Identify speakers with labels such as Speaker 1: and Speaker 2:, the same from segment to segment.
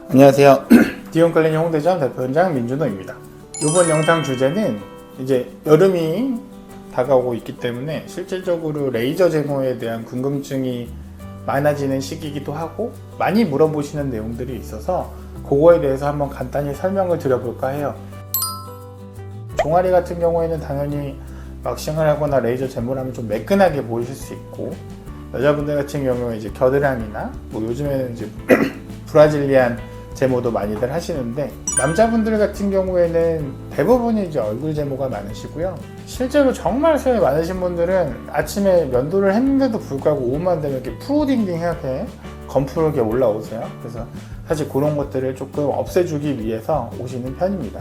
Speaker 1: 안녕하세요. 디온클리닝 홍대점 대표원장 민준호입니다. 이번 영상 주제는 이제 여름이 다가오고 있기 때문에 실질적으로 레이저 제모에 대한 궁금증이 많아지는 시기이기도 하고 많이 물어보시는 내용들이 있어서 그거에 대해서 한번 간단히 설명을 드려볼까 해요. 종아리 같은 경우에는 당연히 왁싱을 하거나 레이저 제모를 하면 좀 매끈하게 보이실 수 있고, 여자분들 같은 경우에 이제 겨드랑이나 뭐 요즘에는 이제 브라질리안 제모도 많이들 하시는데, 남자분들 같은 경우에는 대부분이 이제 얼굴 제모가 많으시고요. 실제로 정말 수염이 많으신 분들은 아침에 면도를 했는데도 불구하고 오후만 되면 이렇게 푸딩딩하게 검푸르게 올라오세요. 그래서 사실 그런 것들을 조금 없애주기 위해서 오시는 편입니다.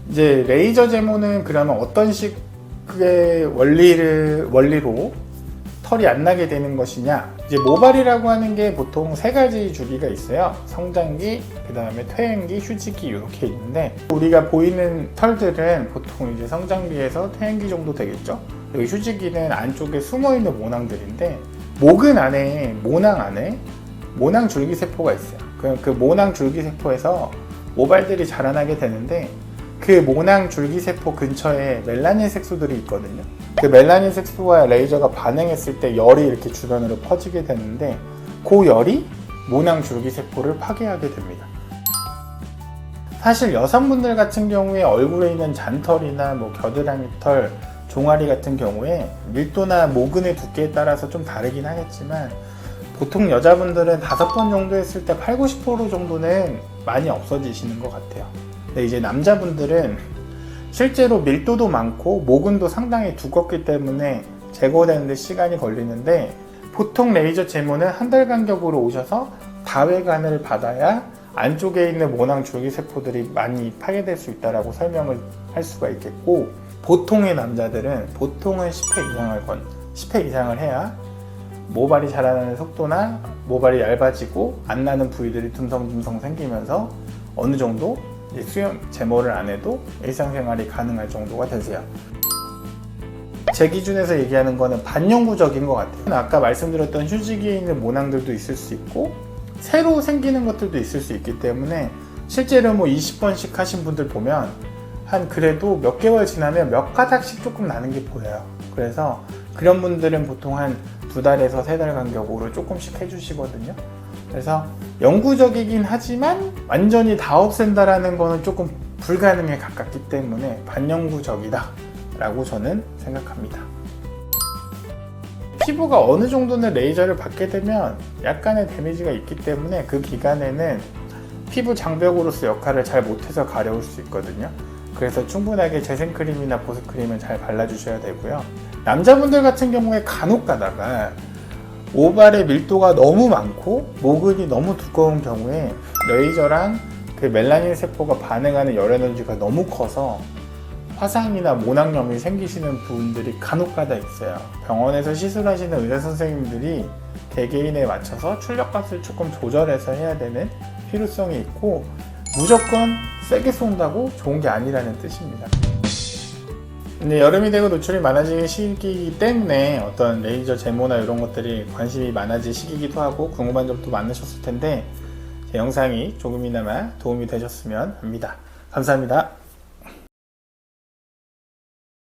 Speaker 1: 이제 레이저 제모는 그러면 어떤 식의 원리로 털이 안 나게 되는 것이냐, 이제 모발이라고 하는 게 보통 세 가지 주기가 있어요. 성장기, 그 다음에 퇴행기, 휴지기 이렇게 있는데, 우리가 보이는 털들은 보통 이제 성장기에서 퇴행기 정도 되겠죠. 여기 휴지기는 안쪽에 숨어있는 모낭들인데, 모근 안에, 모낭 안에 모낭 줄기세포가 있어요. 그 모낭 줄기세포에서 모발들이 자라나게 되는데, 그 모낭 줄기세포 근처에 멜라닌 색소들이 있거든요. 그 멜라닌 색소와 레이저가 반응했을 때 열이 이렇게 주변으로 퍼지게 되는데, 그 열이 모낭 줄기세포를 파괴하게 됩니다. 사실 여성분들 같은 경우에 얼굴에 있는 잔털이나 뭐 겨드랑이 털, 종아리 같은 경우에 밀도나 모근의 두께에 따라서 좀 다르긴 하겠지만, 보통 여자분들은 5번 정도 했을 때 80-90% 정도는 많이 없어지시는 것 같아요. 근데 이제 남자분들은 실제로 밀도도 많고 모근도 상당히 두껍기 때문에 제거되는데 시간이 걸리는데, 보통 레이저 제모는 한 달 간격으로 오셔서 다회관을 받아야 안쪽에 있는 모낭 줄기세포들이 많이 파괴될 수 있다고 설명을 할 수가 있겠고, 보통의 남자들은 보통은 10회 이상을 해야 모발이 자라나는 속도나 모발이 얇아지고 안 나는 부위들이 듬성듬성 생기면서 어느 정도 수염 제모를 안 해도 일상생활이 가능할 정도가 되세요. 제 기준에서 얘기하는 거는 반영구적인 것 같아요. 아까 말씀드렸던 휴지기에 있는 모낭들도 있을 수 있고 새로 생기는 것들도 있을 수 있기 때문에, 실제로 뭐 20번씩 하신 분들 보면 한 그래도 몇 개월 지나면 몇 가닥씩 조금 나는 게 보여요. 그래서 그런 분들은 보통 한 2달에서 3달 간격으로 조금씩 해주시거든요. 그래서 영구적이긴 하지만 완전히 다 없앤다라는 거는 조금 불가능에 가깝기 때문에 반영구적이다 라고 저는 생각합니다. 피부가 어느 정도는 레이저를 받게 되면 약간의 데미지가 있기 때문에 그 기간에는 피부 장벽으로서 역할을 잘 못해서 가려울 수 있거든요. 그래서 충분하게 재생크림이나 보습크림을 잘 발라주셔야 되고요. 남자분들 같은 경우에 간혹 가다가 모발의 밀도가 너무 많고 모근이 너무 두꺼운 경우에 레이저랑 그 멜라닌 세포가 반응하는 열 에너지가 너무 커서 화상이나 모낭염이 생기시는 분들이 간혹 가다 있어요. 병원에서 시술하시는 의사 선생님들이 개개인에 맞춰서 출력값을 조금 조절해서 해야 되는 필요성이 있고, 무조건 세게 쏜다고 좋은 게 아니라는 뜻입니다. 근데 여름이 되고 노출이 많아지는 시기이기 때문에 어떤 레이저 제모나 이런 것들이 관심이 많아질 시기이기도 하고 궁금한 점도 많으셨을 텐데, 제 영상이 조금이나마 도움이 되셨으면 합니다. 감사합니다.